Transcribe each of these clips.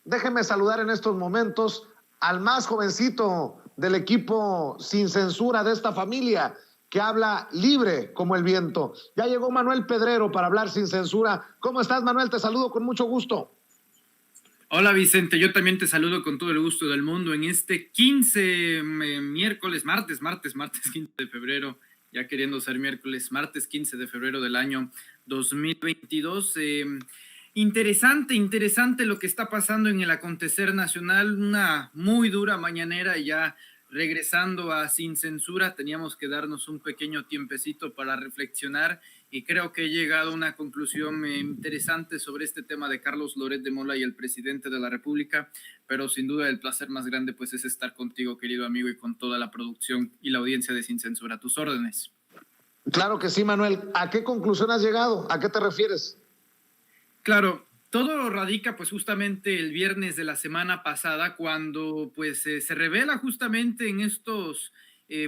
Déjenme saludar en estos momentos al más jovencito del equipo sin censura de esta familia, que habla libre como el viento. Ya llegó Manuel Pedrero para hablar sin censura. ¿Cómo estás, Manuel? Te saludo con mucho gusto. Hola Vicente, yo también te saludo con todo el gusto del mundo en este 15 miércoles, martes 15 de febrero, ya queriendo ser miércoles, martes 15 de febrero del año 2022. Interesante lo que está pasando en el acontecer nacional, una muy dura mañanera ya regresando a Sin Censura, teníamos que darnos un pequeño tiempecito para reflexionar y creo que he llegado a una conclusión interesante sobre este tema de Carlos Loret de Mola y el presidente de la República, pero sin duda el placer más grande pues es estar contigo, querido amigo, y con toda la producción y la audiencia de Sin Censura. A tus órdenes. Claro que sí, Manuel. ¿A qué conclusión has llegado? ¿A qué te refieres? Claro, todo radica pues justamente el viernes de la semana pasada cuando pues se revela justamente en estos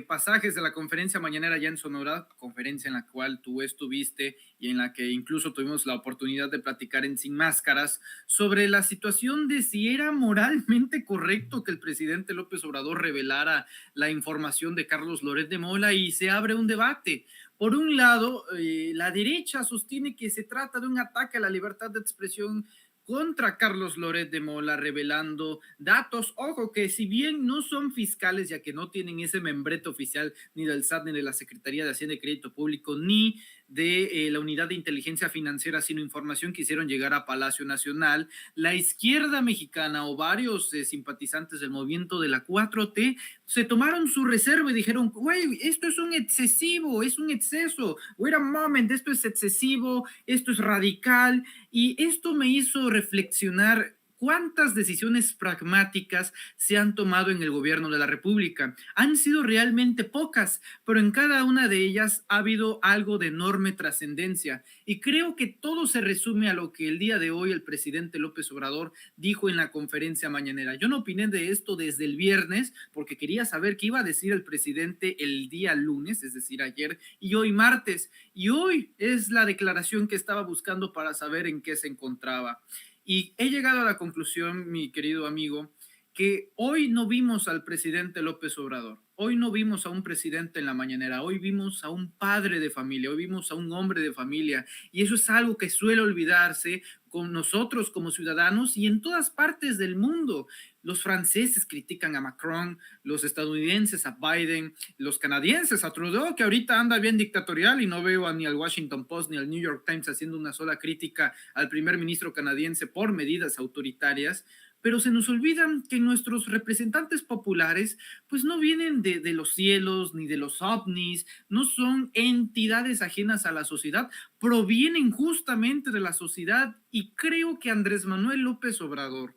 pasajes de la conferencia mañanera allá en Sonora, conferencia en la cual tú estuviste y en la que incluso tuvimos la oportunidad de platicar en Sin Máscaras sobre la situación de si era moralmente correcto que el presidente López Obrador revelara la información de Carlos Loret de Mola, y se abre un debate. Por un lado, la derecha sostiene que se trata de un ataque a la libertad de expresión contra Carlos Loret de Mola, revelando datos, ojo, que si bien no son fiscales, ya que no tienen ese membrete oficial ni del SAT, ni de la Secretaría de Hacienda y Crédito Público, ni de la Unidad de Inteligencia Financiera, sino información que hicieron llegar a Palacio Nacional, la izquierda mexicana o varios simpatizantes del movimiento de la 4T se tomaron su reserva y dijeron, güey, esto es un excesivo, es un exceso, wait a moment, esto es excesivo, esto es radical, y esto me hizo reflexionar cuántas decisiones pragmáticas se han tomado en el gobierno de la República. Han sido realmente pocas, pero en cada una de ellas ha habido algo de enorme trascendencia. Y creo que todo se resume a lo que el día de hoy el presidente López Obrador dijo en la conferencia mañanera. Yo no opiné de esto desde el viernes porque quería saber qué iba a decir el presidente el día lunes, es decir, ayer, y hoy martes. Y hoy es la declaración que estaba buscando para saber en qué se encontraba. Y he llegado a la conclusión, mi querido amigo, que hoy no vimos al presidente López Obrador, hoy no vimos a un presidente en la mañanera, hoy vimos a un padre de familia, hoy vimos a un hombre de familia, y eso es algo que suele olvidarse con nosotros como ciudadanos y en todas partes del mundo. Los franceses critican a Macron, los estadounidenses a Biden, los canadienses a Trudeau, que ahorita anda bien dictatorial, y no veo ni al Washington Post ni al New York Times haciendo una sola crítica al primer ministro canadiense por medidas autoritarias. Pero se nos olvidan que nuestros representantes populares pues no vienen de los cielos ni de los ovnis, no son entidades ajenas a la sociedad, provienen justamente de la sociedad, y creo que Andrés Manuel López Obrador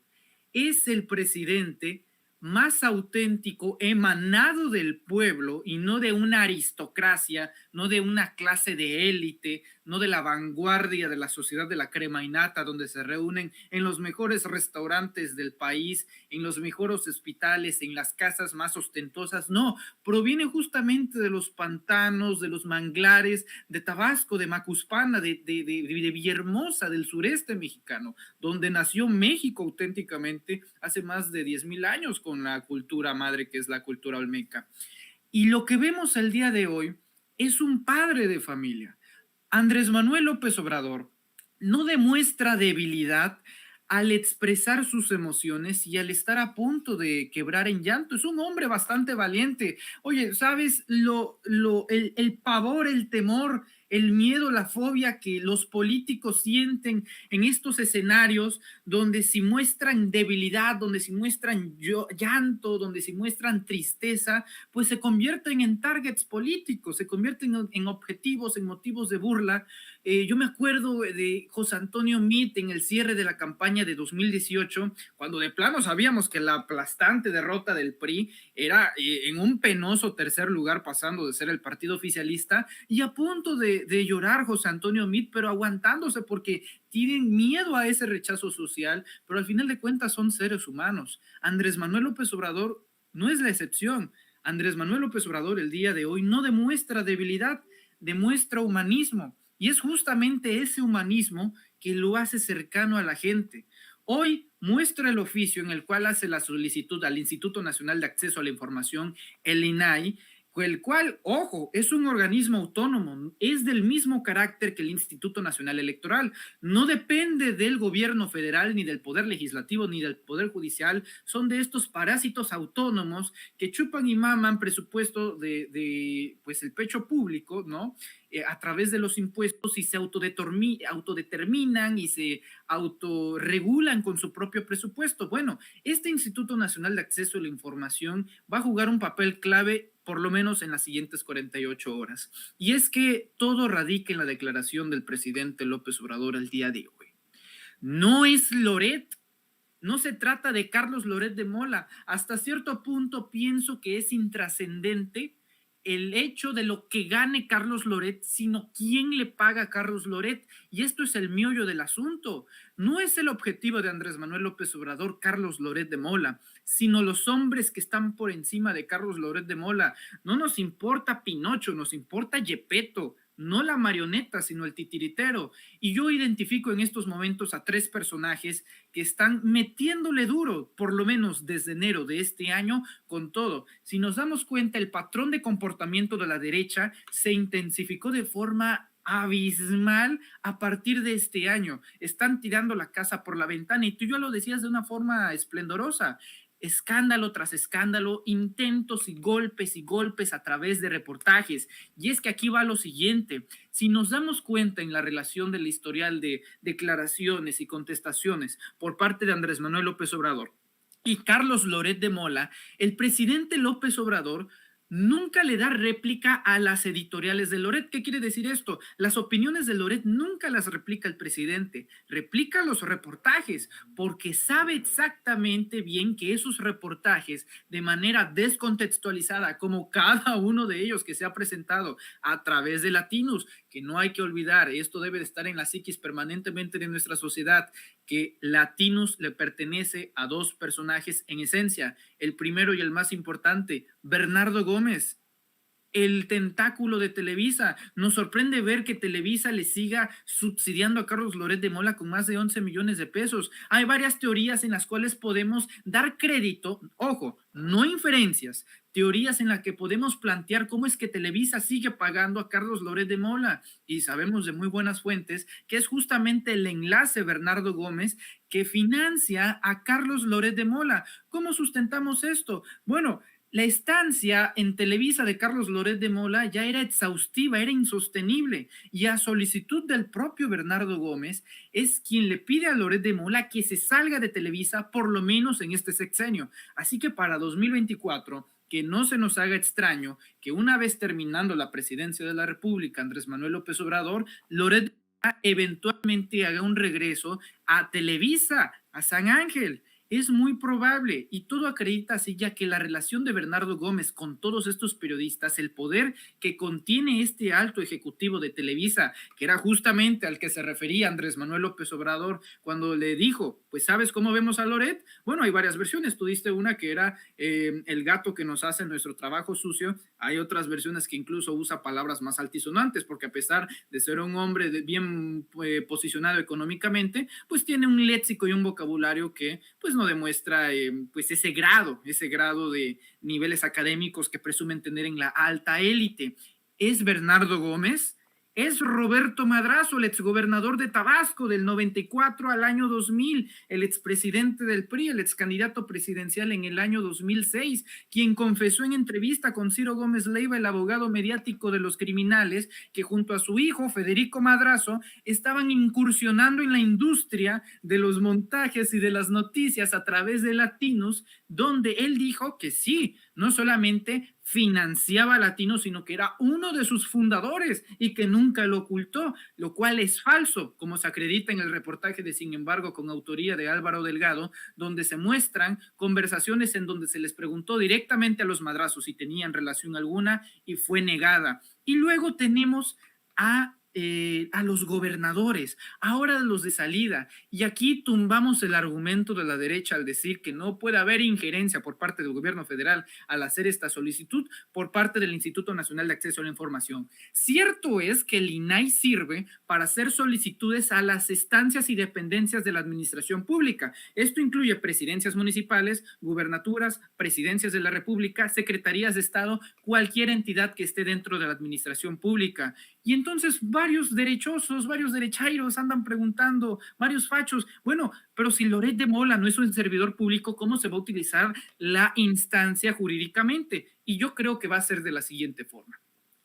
es el presidente más auténtico, emanado del pueblo y no de una aristocracia, no de una clase de élite, no de la vanguardia de la sociedad de la crema y nata, donde se reúnen en los mejores restaurantes del país, en los mejores hospitales, en las casas más ostentosas. No, proviene justamente de los pantanos, de los manglares, de Tabasco, de Macuspana, de Villahermosa, del sureste mexicano, donde nació México auténticamente hace más de 10,000 años con la cultura madre que es la cultura olmeca. Y lo que vemos el día de hoy es un padre de familia. Andrés Manuel López Obrador no demuestra debilidad al expresar sus emociones y al estar a punto de quebrar en llanto. Es un hombre bastante valiente. Oye, ¿sabes el pavor, el temor, el miedo, la fobia que los políticos sienten en estos escenarios donde si muestran debilidad, donde si muestran llanto, donde si muestran tristeza, pues se convierten en targets políticos, se convierten en objetivos, en motivos de burla? Yo me acuerdo de José Antonio Meade en el cierre de la campaña de 2018, cuando de plano sabíamos que la aplastante derrota del PRI era en un penoso tercer lugar, pasando de ser el partido oficialista, y a punto de llorar José Antonio Meade, pero aguantándose porque tienen miedo a ese rechazo social, pero al final de cuentas son seres humanos. Andrés Manuel López Obrador no es la excepción. Andrés Manuel López Obrador el día de hoy no demuestra debilidad, demuestra humanismo, y es justamente ese humanismo que lo hace cercano a la gente. Hoy muestra el oficio en el cual hace la solicitud al Instituto Nacional de Acceso a la Información, el INAI, el cual, ojo, es un organismo autónomo, es del mismo carácter que el Instituto Nacional Electoral, no depende del gobierno federal, ni del poder legislativo, ni del poder judicial, son de estos parásitos autónomos que chupan y maman presupuesto pues el pecho público, ¿no? A través de los impuestos y se autodeterminan y se autorregulan con su propio presupuesto. Bueno, este Instituto Nacional de Acceso a la Información va a jugar un papel clave por lo menos en las siguientes 48 horas. Y es que todo radica en la declaración del presidente López Obrador el día de hoy. No es Loret, no se trata de Carlos Loret de Mola. Hasta cierto punto pienso que es intrascendente el hecho de lo que gane Carlos Loret, sino quién le paga a Carlos Loret. Y esto es el meollo del asunto. No es el objetivo de Andrés Manuel López Obrador, Carlos Loret de Mola, sino los hombres que están por encima de Carlos Loret de Mola. No nos importa Pinocho, nos importa Yepeto, no la marioneta, sino el titiritero. Y yo identifico en estos momentos a 3 personajes que están metiéndole duro, por lo menos desde enero de este año, con todo. Si nos damos cuenta, el patrón de comportamiento de la derecha se intensificó de forma abismal a partir de este año. Están tirando la casa por la ventana y tú ya lo decías de una forma esplendorosa. Escándalo tras escándalo, intentos y golpes a través de reportajes. Y es que aquí va lo siguiente, si nos damos cuenta en la relación del historial de declaraciones y contestaciones por parte de Andrés Manuel López Obrador y Carlos Loret de Mola, el presidente López Obrador nunca le da réplica a las editoriales de Loret. ¿Qué quiere decir esto? Las opiniones de Loret nunca las replica el presidente, replica los reportajes, porque sabe exactamente bien que esos reportajes, de manera descontextualizada, como cada uno de ellos que se ha presentado a través de Latinos, que no hay que olvidar, esto debe de estar en la psiquis permanentemente de nuestra sociedad, que Latinos le pertenece a 2 personajes en esencia. El primero y el más importante, Bernardo Gómez, el tentáculo de Televisa. Nos sorprende ver que Televisa le siga subsidiando a Carlos Loret de Mola con más de 11 millones de pesos. Hay varias teorías en las cuales podemos dar crédito, ojo, no inferencias, teorías en las que podemos plantear cómo es que Televisa sigue pagando a Carlos Loret de Mola, y sabemos de muy buenas fuentes que es justamente el enlace Bernardo Gómez que financia a Carlos Loret de Mola. ¿Cómo sustentamos esto? Bueno, la estancia en Televisa de Carlos Loret de Mola ya era exhaustiva, era insostenible, y a solicitud del propio Bernardo Gómez es quien le pide a Loret de Mola que se salga de Televisa por lo menos en este sexenio. Así que para 2024, que no se nos haga extraño que una vez terminando la presidencia de la República, Andrés Manuel López Obrador, Loret eventualmente haga un regreso a Televisa, a San Ángel. Es muy probable, y todo acredita así, ya que la relación de Bernardo Gómez con todos estos periodistas, el poder que contiene este alto ejecutivo de Televisa, que era justamente al que se refería Andrés Manuel López Obrador cuando le dijo, pues ¿sabes cómo vemos a Loret? Bueno, hay varias versiones, tú diste una que era el gato que nos hace nuestro trabajo sucio, hay otras versiones que incluso usa palabras más altisonantes, porque a pesar de ser un hombre bien posicionado económicamente, pues tiene un léxico y un vocabulario que pues no demuestra pues ese grado de niveles académicos que presumen tener en la alta élite. ¿Es Bernardo Gómez? Es Roberto Madrazo, el exgobernador de Tabasco del 94 al año 2000, el expresidente del PRI, el excandidato presidencial en el año 2006, quien confesó en entrevista con Ciro Gómez Leiva, el abogado mediático de los criminales, que junto a su hijo Federico Madrazo estaban incursionando en la industria de los montajes y de las noticias a través de Latinos, donde él dijo que sí, no solamente financiaba a Latinos, sino que era uno de sus fundadores y que nunca lo ocultó, lo cual es falso, como se acredita en el reportaje de Sin embargo, con autoría de Álvaro Delgado, donde se muestran conversaciones en donde se les preguntó directamente a los Madrazos si tenían relación alguna y fue negada. Y luego tenemos a a los gobernadores, ahora a los de salida. Y aquí tumbamos el argumento de la derecha al decir que no puede haber injerencia por parte del gobierno federal al hacer esta solicitud por parte del Instituto Nacional de Acceso a la Información. Cierto es que el INAI sirve para hacer solicitudes a las estancias y dependencias de la administración pública. Esto incluye presidencias municipales, gubernaturas, presidencias de la República, secretarías de Estado, cualquier entidad que esté dentro de la administración pública. Y entonces varios derechosos, varios derechairos andan preguntando, varios fachos, bueno, pero si Loret de Mola no es un servidor público, ¿cómo se va a utilizar la instancia jurídicamente? Y yo creo que va a ser de la siguiente forma.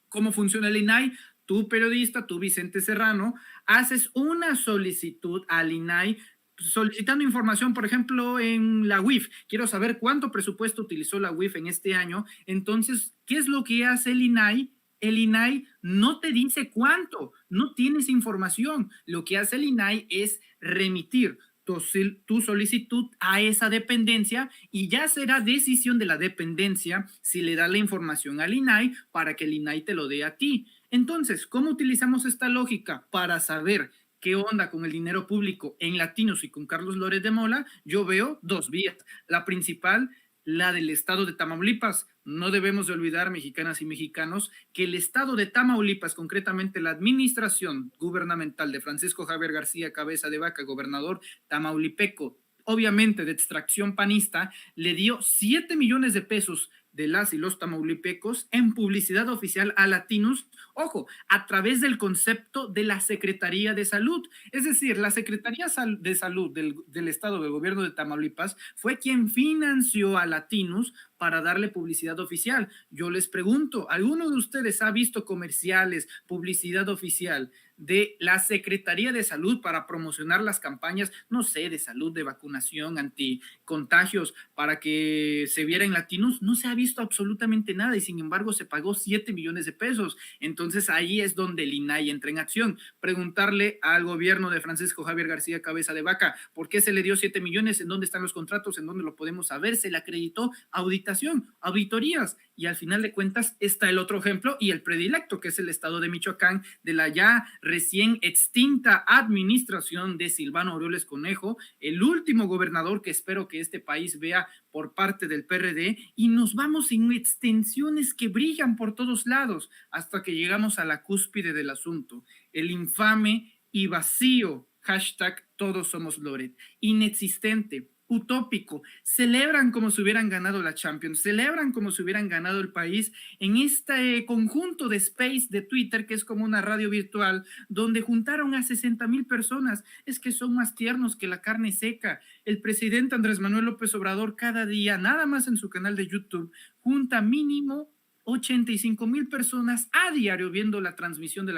¿Cómo funciona el INAI? Tú, periodista, tú, Vicente Serrano, haces una solicitud al INAI solicitando información, por ejemplo, en la UIF. Quiero saber cuánto presupuesto utilizó la UIF en este año. Entonces, ¿qué es lo que hace el INAI? El INAI no te dice cuánto, no tienes información. Lo que hace el INAI es remitir tu solicitud a esa dependencia y ya será decisión de la dependencia si le da la información al INAI para que el INAI te lo dé a ti. Entonces, ¿cómo utilizamos esta lógica para saber qué onda con el dinero público en Latinos y con Carlos Loret de Mola? Yo veo dos vías. La principal, la del estado de Tamaulipas. No debemos de olvidar, mexicanas y mexicanos, que el estado de Tamaulipas, concretamente la administración gubernamental de Francisco Javier García Cabeza de Vaca, gobernador tamaulipeco, obviamente de extracción panista, le dio 7 millones de pesos de las y los tamaulipecos en publicidad oficial a Latinos, ojo, a través del concepto de la Secretaría de Salud. Es decir, la Secretaría de Salud del Estado del Gobierno de Tamaulipas fue quien financió a Latinos para darle publicidad oficial. Yo les pregunto, ¿alguno de ustedes ha visto comerciales, publicidad oficial de la Secretaría de Salud para promocionar las campañas, no sé, de salud, de vacunación, anticontagios, para que se viera en Latinos? No se ha visto absolutamente nada y sin embargo se pagó 7 millones de pesos. Entonces ahí es donde el INAI entra en acción. Preguntarle al gobierno de Francisco Javier García Cabeza de Vaca, ¿por qué se le dio 7 millones? ¿En dónde están los contratos? ¿En dónde lo podemos saber? ¿Se le acreditó auditación, auditorías? Y al final de cuentas está el otro ejemplo y el predilecto, que es el estado de Michoacán, de la ya recién extinta administración de Silvano Aureoles Conejo, el último gobernador que espero que este país vea por parte del PRD, y nos vamos en extensiones que brillan por todos lados hasta que llegamos a la cúspide del asunto, el infame y vacío hashtag Todos Somos Loret, inexistente, utópico. Celebran como si hubieran ganado la Champions, celebran como si hubieran ganado el país en este conjunto de space de Twitter, que es como una radio virtual, donde juntaron a 60,000 personas. Es que son más tiernos que la carne seca. El presidente Andrés Manuel López Obrador cada día, nada más en su canal de YouTube, junta mínimo 85,000 personas a diario viendo la transmisión de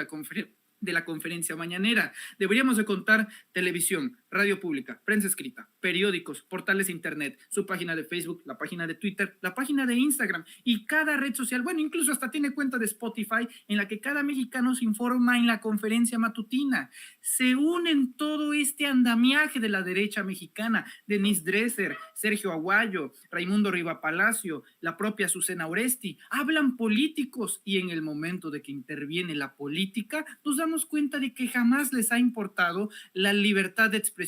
la conferencia mañanera. Deberíamos de contar televisión, radio pública, prensa escrita, periódicos, portales de internet, su página de Facebook, la página de Twitter, la página de Instagram y cada red social, bueno, incluso hasta tiene cuenta de Spotify en la que cada mexicano se informa en la conferencia matutina. Se unen todo este andamiaje de la derecha mexicana, Denise Dresser, Sergio Aguayo, Raimundo Riva Palacio, la propia Susana Oresti, hablan políticos y en el momento de que interviene la política nos damos cuenta de que jamás les ha importado la libertad de expresión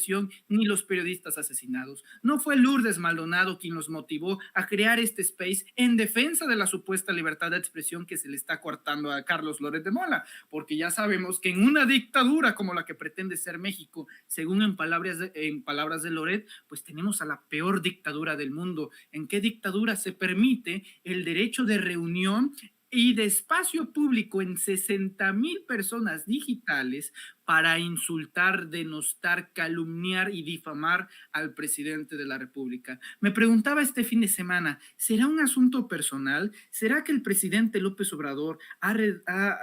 ni los periodistas asesinados. No fue Lourdes Maldonado quien los motivó a crear este space en defensa de la supuesta libertad de expresión que se le está coartando a Carlos Loret de Mola, porque ya sabemos que en una dictadura como la que pretende ser México, según en palabras de Loret, pues tenemos a la peor dictadura del mundo. ¿En qué dictadura se permite el derecho de reunión y de espacio público en 60,000 personas digitales para insultar, denostar, calumniar y difamar al presidente de la República? Me preguntaba este fin de semana, ¿será un asunto personal? ¿Será que el presidente López Obrador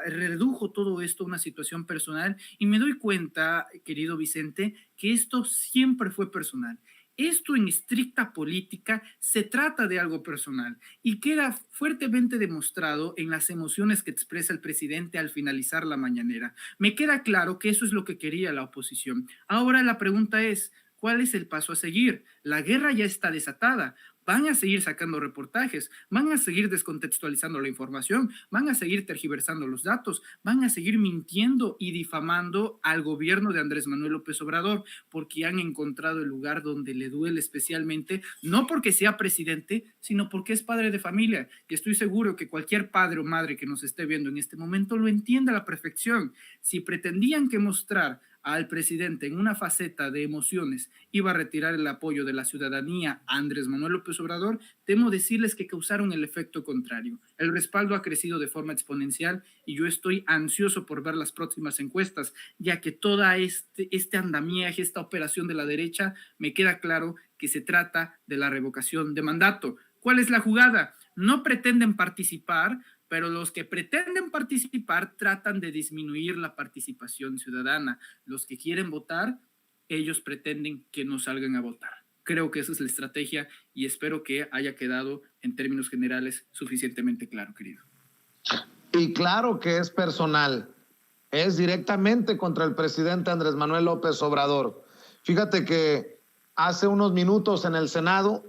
redujo todo esto a una situación personal? Y me doy cuenta, querido Vicente, que esto siempre fue personal. Esto en estricta política se trata de algo personal y queda fuertemente demostrado en las emociones que expresa el presidente al finalizar la mañanera. Me queda claro que eso es lo que quería la oposición. Ahora la pregunta es, ¿cuál es el paso a seguir? La guerra ya está desatada. van a seguir sacando reportajes, van a seguir descontextualizando la información, van a seguir tergiversando los datos, van a seguir mintiendo y difamando al gobierno de Andrés Manuel López Obrador, porque han encontrado el lugar donde le duele especialmente, no porque sea presidente, sino porque es padre de familia. Y estoy seguro que cualquier padre o madre que nos esté viendo en este momento lo entiende a la perfección. Si pretendían que mostrar al presidente en una faceta de emociones iba a retirar el apoyo de la ciudadanía a Andrés Manuel López Obrador, temo decirles que causaron el efecto contrario. El respaldo ha crecido de forma exponencial y yo estoy ansioso por ver las próximas encuestas, ya que toda este andamiaje, esta operación de la derecha, me queda claro que se trata de la revocación de mandato. ¿Cuál es la jugada? No pretenden participar, pero los que pretenden participar tratan de disminuir la participación ciudadana. Los que quieren votar, ellos pretenden que no salgan a votar. Creo que esa es la estrategia y espero que haya quedado en términos generales suficientemente claro, querido. Y claro que es personal, es directamente contra el presidente Andrés Manuel López Obrador. Fíjate que hace unos minutos en el Senado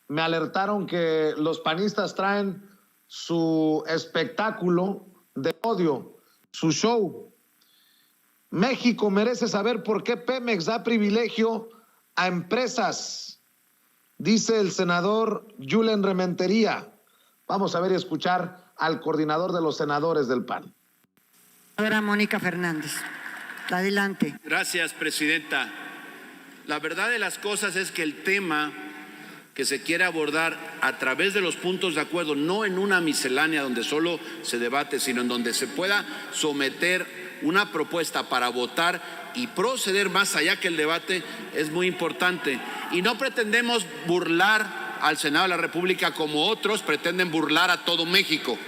me alertaron que los panistas traen su espectáculo de odio, su show. México merece saber por qué Pemex da privilegio a empresas, dice el senador Julen Rementería. Vamos a ver y escuchar al coordinador de los senadores del PAN. Senadora Mónica Fernández, adelante. Gracias, presidenta. La verdad de las cosas es que el tema que se quiere abordar a través de los puntos de acuerdo, no en una miscelánea donde solo se debate, sino en donde se pueda someter una propuesta para votar y proceder más allá que el debate, es muy importante. Y no pretendemos burlar al Senado de la República como otros pretenden burlar a todo México.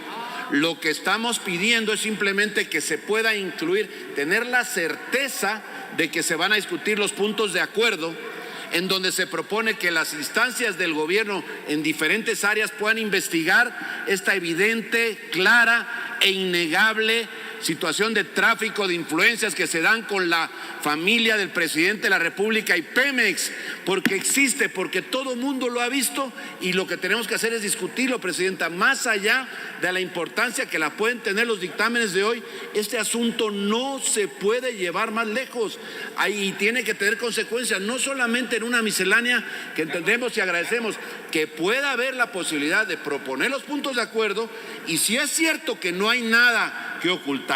Lo que estamos pidiendo es simplemente que se pueda incluir, tener la certeza de que se van a discutir los puntos de acuerdo, en donde se propone que las instancias del gobierno en diferentes áreas puedan investigar esta evidente, clara e innegable situación de tráfico de influencias que se dan con la familia del presidente de la República y Pemex, porque existe, porque todo mundo lo ha visto y lo que tenemos que hacer es discutirlo, presidenta, más allá de la importancia que la pueden tener los dictámenes de hoy. Este asunto no se puede llevar más lejos y tiene que tener consecuencias, no solamente en una miscelánea que entendemos y agradecemos, que pueda haber la posibilidad de proponer los puntos de acuerdo y si es cierto que no hay nada que ocultar,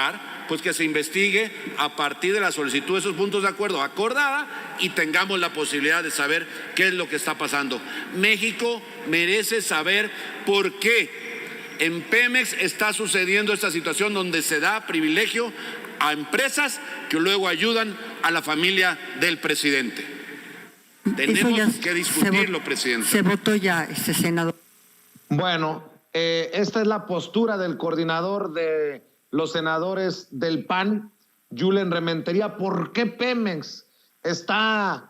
pues que se investigue a partir de la solicitud de esos puntos de acuerdo acordada y tengamos la posibilidad de saber qué es lo que está pasando. México merece saber por qué en Pemex está sucediendo esta situación donde se da privilegio a empresas que luego ayudan a la familia del presidente. Tenemos que discutirlo, presidente. Se votó ya, senador. Bueno, esta es la postura del coordinador de los senadores del PAN, Julen Rementería. ¿Por qué Pemex está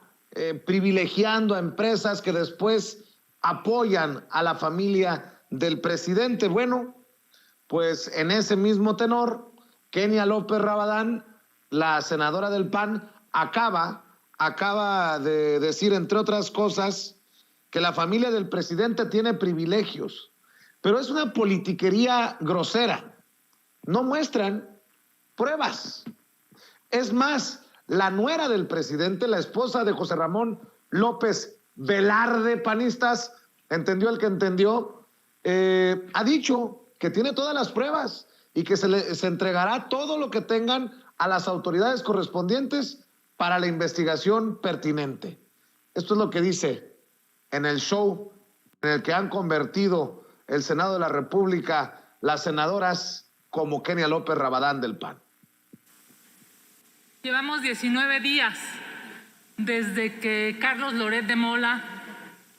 privilegiando a empresas que después apoyan a la familia del presidente? Bueno, pues en ese mismo tenor, Kenia López Rabadán, la senadora del PAN, acaba de decir, entre otras cosas, que la familia del presidente tiene privilegios, pero es una politiquería grosera. No muestran pruebas. Es más, la nuera del presidente, la esposa de José Ramón López Velarde, panistas, entendió el que entendió, ha dicho que tiene todas las pruebas y que se entregará todo lo que tengan a las autoridades correspondientes para la investigación pertinente. Esto es lo que dice en el show en el que han convertido el Senado de la República las senadoras como Kenia López Rabadán del PAN. Llevamos 19 días desde que Carlos Loret de Mola,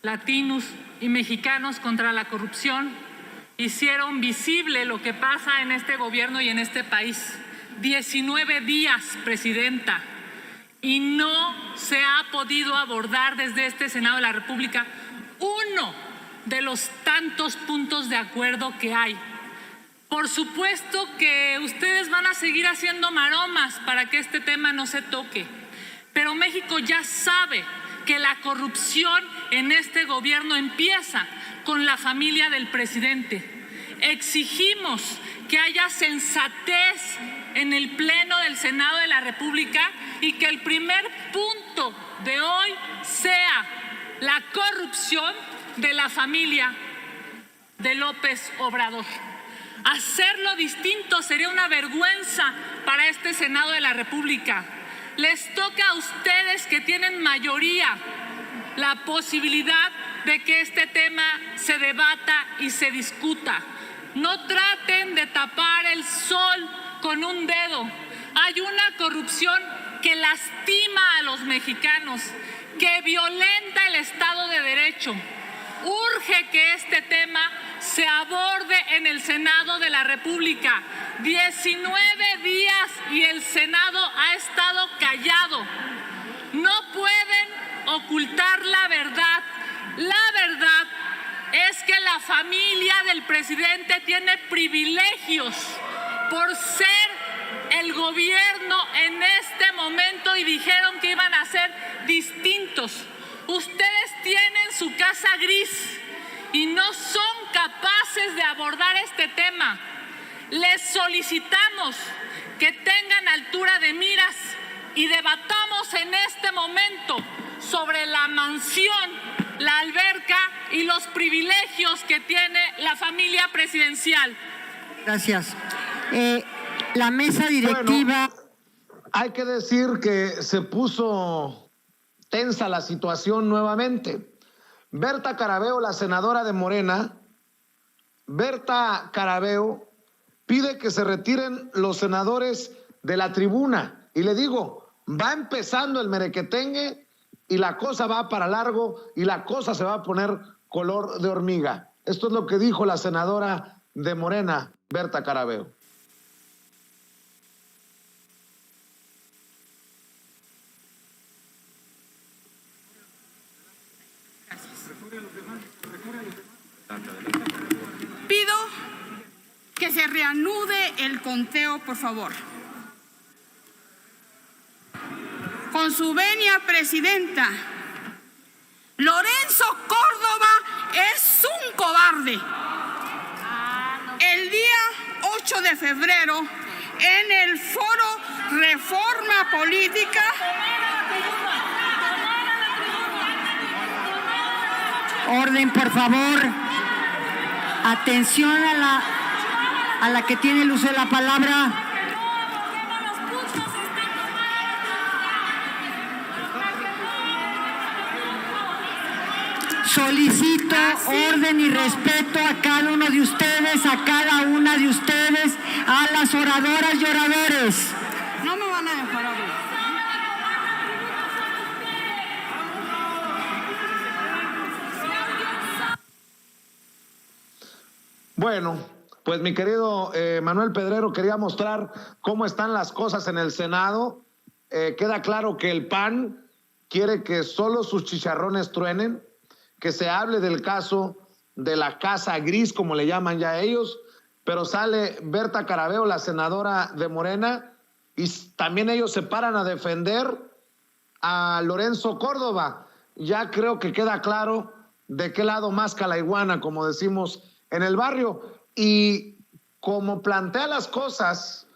Latinos y Mexicanos contra la Corrupción hicieron visible lo que pasa en este gobierno y en este país. 19 días, presidenta, y no se ha podido abordar desde este Senado de la República uno de los tantos puntos de acuerdo que hay. Por supuesto que ustedes van a seguir haciendo maromas para que este tema no se toque, pero México ya sabe que la corrupción en este gobierno empieza con la familia del presidente. Exigimos que haya sensatez en el Pleno del Senado de la República y que el primer punto de hoy sea la corrupción de la familia de López Obrador. Hacerlo distinto sería una vergüenza para este Senado de la República. Les toca a ustedes, que tienen mayoría, la posibilidad de que este tema se debata y se discuta. No traten de tapar el sol con un dedo. Hay una corrupción que lastima a los mexicanos, que violenta el Estado de Derecho. Urge que este tema se aborde en el Senado de la República. 19 días y el Senado ha estado callado. No pueden ocultar la verdad. La verdad es que la familia del presidente tiene privilegios por ser el gobierno en este momento, y dijeron que iban a ser distintos. Ustedes tienen su casa gris y no son capaces de abordar este tema. Les solicitamos que tengan altura de miras y debatamos en este momento sobre la mansión, la alberca y los privilegios que tiene la familia presidencial. Gracias. La mesa directiva... Bueno, hay que decir que se puso tensa la situación nuevamente. Berta Carabeo, la senadora de Morena, Berta Carabeo pide que se retiren los senadores de la tribuna. Y le digo, va empezando el merequetengue y la cosa va para largo y la cosa se va a poner color de hormiga. Esto es lo que dijo la senadora de Morena, Berta Carabeo. Pido que se reanude el conteo, por favor. Con su venia, presidenta, Lorenzo Córdoba es un cobarde. El día 8 de febrero, en el foro Reforma Política, Orden, por favor. Atención a la que tiene el uso de la palabra. Solicito orden y respeto a cada uno de ustedes, a cada una de ustedes, a las oradoras y oradores. no me van a dejar hablar. Bueno, pues mi querido Manuel Pedrero, quería mostrar cómo están las cosas en el Senado. Queda claro que el PAN quiere que solo sus chicharrones truenen, que se hable del caso de la casa gris, como le llaman ya ellos, pero sale Berta Carabeo, la senadora de Morena, y también ellos se paran a defender a Lorenzo Córdoba. Ya creo que queda claro de qué lado más la iguana, como decimos en el barrio. Y como plantea las cosas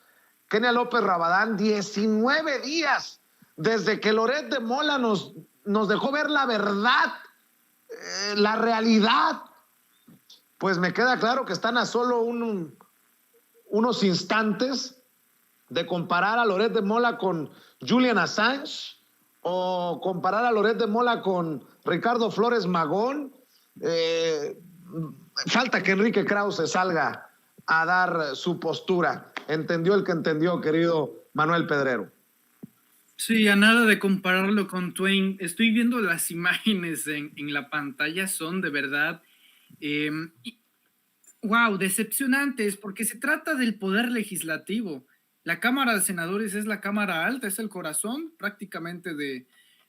Kenia López Rabadán, 19 días desde que Loret de Mola nos dejó ver la verdad, la realidad, pues me queda claro que están a solo unos instantes de comparar a Loret de Mola con Julian Assange o comparar a Loret de Mola con Ricardo Flores Magón. Falta que Enrique Krause salga a dar su postura. Entendió el que entendió, querido Manuel Pedrero. Sí, a nada de compararlo con Twain. Estoy viendo las imágenes en la pantalla, son de verdad, wow, decepcionantes, porque se trata del poder legislativo. La Cámara de Senadores es la Cámara Alta, es el corazón prácticamente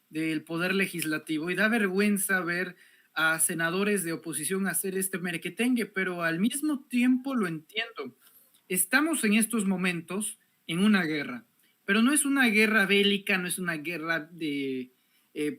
del poder legislativo, y da vergüenza ver a senadores de oposición hacer este merequetengue, pero al mismo tiempo lo entiendo. Estamos en estos momentos en una guerra, pero no es una guerra bélica, no es una guerra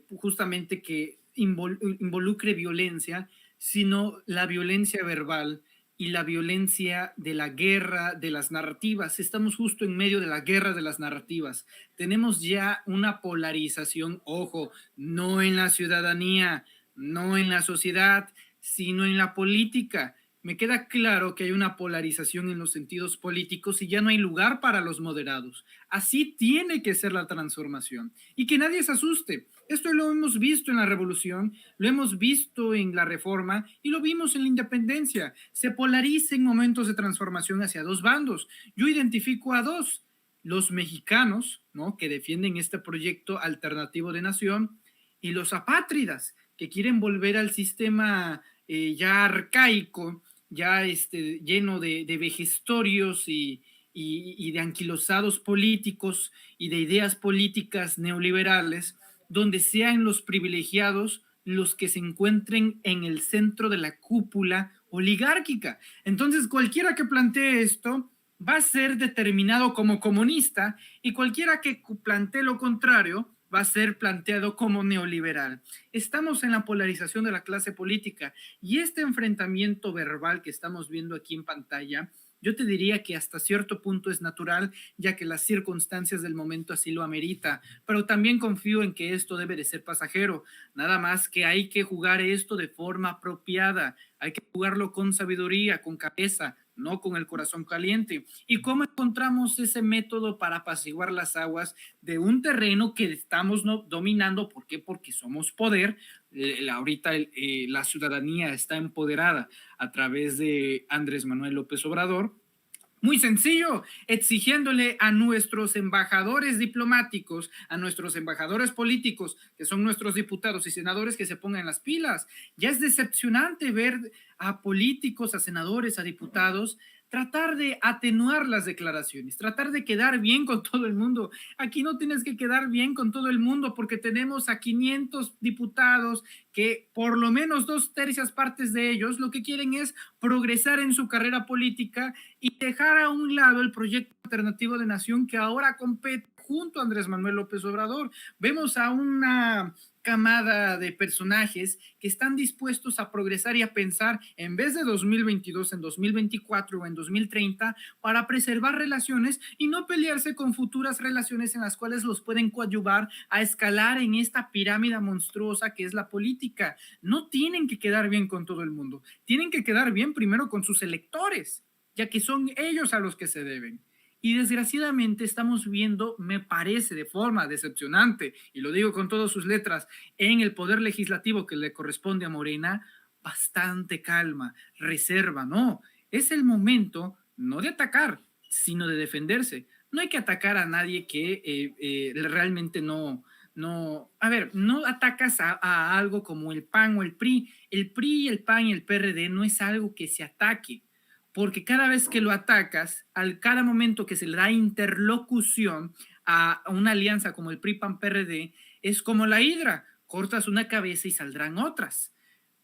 justamente que involucre violencia, sino la violencia verbal y la violencia de la guerra de las narrativas. Estamos justo en medio de la guerra de las narrativas. Tenemos ya una polarización, ojo, no en la ciudadanía, no en la sociedad, sino en la política. Me queda claro que hay una polarización en los sentidos políticos y ya no hay lugar para los moderados. Así tiene que ser la transformación. Y que nadie se asuste. Esto lo hemos visto en la revolución, lo hemos visto en la reforma y lo vimos en la independencia. Se polariza en momentos de transformación hacia dos bandos. Yo identifico a dos: los mexicanos, ¿no?, que defienden este proyecto alternativo de nación, y los apátridas, que quieren volver al sistema ya arcaico, ya lleno de vejestorios y de anquilosados políticos y de ideas políticas neoliberales, donde sean los privilegiados los que se encuentren en el centro de la cúpula oligárquica. Entonces, cualquiera que plantee esto va a ser determinado como comunista, y cualquiera que plantee lo contrario va a ser planteado como neoliberal. Estamos en la polarización de la clase política, y este enfrentamiento verbal que estamos viendo aquí en pantalla, yo te diría que hasta cierto punto es natural, ya que las circunstancias del momento así lo amerita, pero también confío en que esto debe de ser pasajero. Nada más que hay que jugar esto de forma apropiada, hay que jugarlo con sabiduría, con cabeza, no con el corazón caliente. ¿Y cómo encontramos ese método para apaciguar las aguas de un terreno que estamos dominando? ¿Por qué? Porque somos poder. Ahorita la ciudadanía está empoderada a través de Andrés Manuel López Obrador. Muy sencillo, exigiéndole a nuestros embajadores diplomáticos, a nuestros embajadores políticos, que son nuestros diputados y senadores, que se pongan las pilas. Ya es decepcionante ver a políticos, a senadores, a diputados tratar de atenuar las declaraciones, tratar de quedar bien con todo el mundo. Aquí no tienes que quedar bien con todo el mundo, porque tenemos a 500 diputados que por lo menos 2/3 partes de ellos lo que quieren es progresar en su carrera política y dejar a un lado el proyecto alternativo de nación que ahora compete junto a Andrés Manuel López Obrador. Vemos a una camada de personajes que están dispuestos a progresar y a pensar en vez de 2022, en 2024 o en 2030, para preservar relaciones y no pelearse con futuras relaciones en las cuales los pueden coadyuvar a escalar en esta pirámide monstruosa que es la política. No tienen que quedar bien con todo el mundo, tienen que quedar bien primero con sus electores, ya que son ellos a los que se deben. Y desgraciadamente estamos viendo, me parece de forma decepcionante, y lo digo con todas sus letras, en el poder legislativo que le corresponde a Morena, bastante calma, reserva. No, es el momento no de atacar, sino de defenderse. No hay que atacar a nadie que realmente no, a ver, no atacas a algo como el PAN o el PRI. El PRI, el PAN y el PRD no es algo que se ataque, porque cada vez que lo atacas, cada momento que se le da interlocución a una alianza como el PRI-PAN-PRD, es como la hidra, cortas una cabeza y saldrán otras.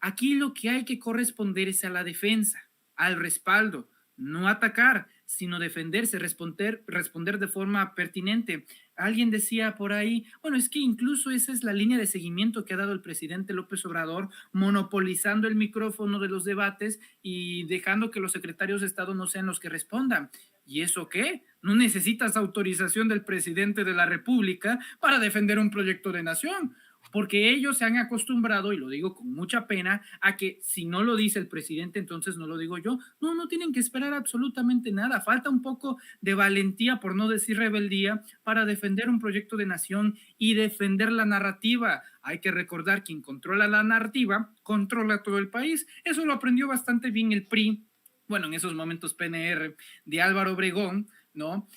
Aquí lo que hay que corresponder es a la defensa, al respaldo, no atacar, sino defenderse, responder de forma pertinente. Alguien decía por ahí, bueno, es que incluso esa es la línea de seguimiento que ha dado el presidente López Obrador, monopolizando el micrófono de los debates y dejando que los secretarios de Estado no sean los que respondan. ¿Y eso qué? No necesitas autorización del presidente de la República para defender un proyecto de nación, porque ellos se han acostumbrado, y lo digo con mucha pena, a que si no lo dice el presidente, entonces no lo digo yo. No tienen que esperar absolutamente nada. Falta un poco de valentía, por no decir rebeldía, para defender un proyecto de nación y defender la narrativa. Hay que recordar, quien controla la narrativa, controla todo el país. Eso lo aprendió bastante bien el PRI, bueno, en esos momentos PNR, de Álvaro Obregón, ¿no?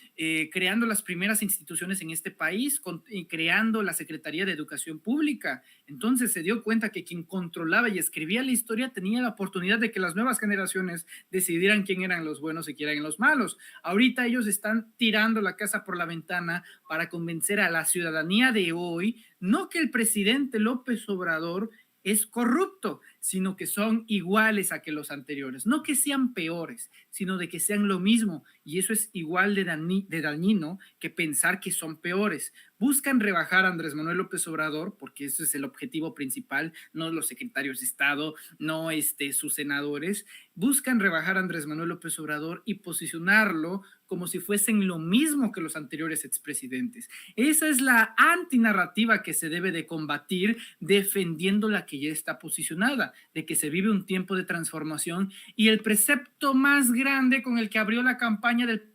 Creando las primeras instituciones en este país, creando la Secretaría de Educación Pública. Entonces se dio cuenta que quien controlaba y escribía la historia tenía la oportunidad de que las nuevas generaciones decidieran quién eran los buenos y quién eran los malos. Ahorita ellos están tirando la casa por la ventana para convencer a la ciudadanía de hoy, no que el presidente López Obrador es corrupto, sino que son iguales a que los anteriores, no que sean peores, sino de que sean lo mismo, y eso es igual de dañino que pensar que son peores. buscan rebajar a Andrés Manuel López Obrador, porque ese es el objetivo principal, no los secretarios de Estado, no sus senadores, buscan rebajar a Andrés Manuel López Obrador y posicionarlo como si fuesen lo mismo que los anteriores expresidentes. Esa es la antinarrativa que se debe de combatir, defendiendo la que ya está posicionada, de que se vive un tiempo de transformación, y el precepto más grande con el que abrió la campaña del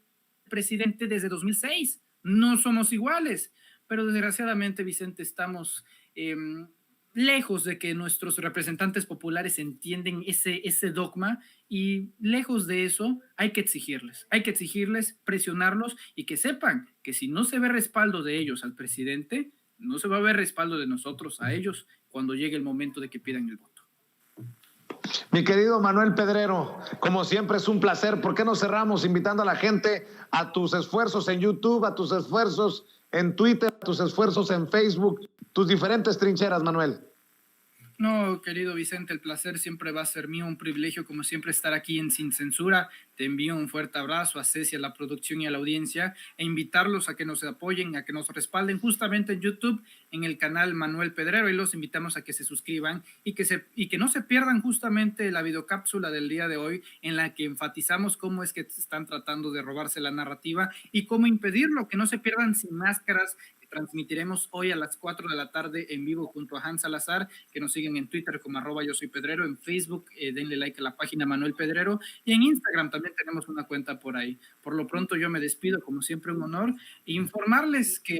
presidente desde 2006, no somos iguales, pero desgraciadamente, Vicente, estamos lejos de que nuestros representantes populares entienden ese dogma, y lejos de eso hay que exigirles, presionarlos, y que sepan que si no se ve respaldo de ellos al presidente, no se va a ver respaldo de nosotros a ellos cuando llegue el momento de que pidan el voto. Mi querido Manuel Pedrero, como siempre es un placer. ¿Por qué no cerramos invitando a la gente a tus esfuerzos en YouTube, a tus esfuerzos en Twitter, a tus esfuerzos en Facebook, tus diferentes trincheras, Manuel? No, querido Vicente, el placer siempre va a ser mío, un privilegio como siempre estar aquí en Sin Censura. Te envío un fuerte abrazo a Ceci, a la producción y a la audiencia, e invitarlos a que nos apoyen, a que nos respalden justamente en YouTube, en el canal Manuel Pedrero, y los invitamos a que se suscriban y que no se pierdan justamente la videocápsula del día de hoy, en la que enfatizamos cómo es que están tratando de robarse la narrativa y cómo impedirlo, que no se pierdan Sin Máscaras, que transmitiremos hoy a las 4 de la tarde en vivo junto a Hans Salazar, que nos siguen en Twitter como @yosoypedrero, en Facebook denle like a la página Manuel Pedrero, y en Instagram también tenemos una cuenta por ahí. Por lo pronto yo me despido, como siempre un honor, e informarles que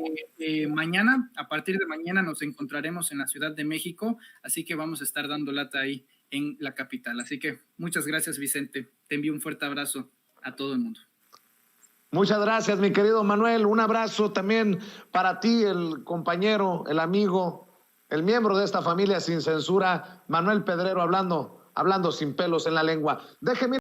mañana, a partir de mañana, nos encontraremos en la Ciudad de México, así que vamos a estar dando lata ahí en la capital. Así que muchas gracias, Vicente, te envío un fuerte abrazo a todo el mundo. Muchas gracias, mi querido Manuel. Un abrazo también para ti, el compañero, el amigo, el miembro de esta familia Sin Censura, Manuel Pedrero, hablando sin pelos en la lengua. Déjeme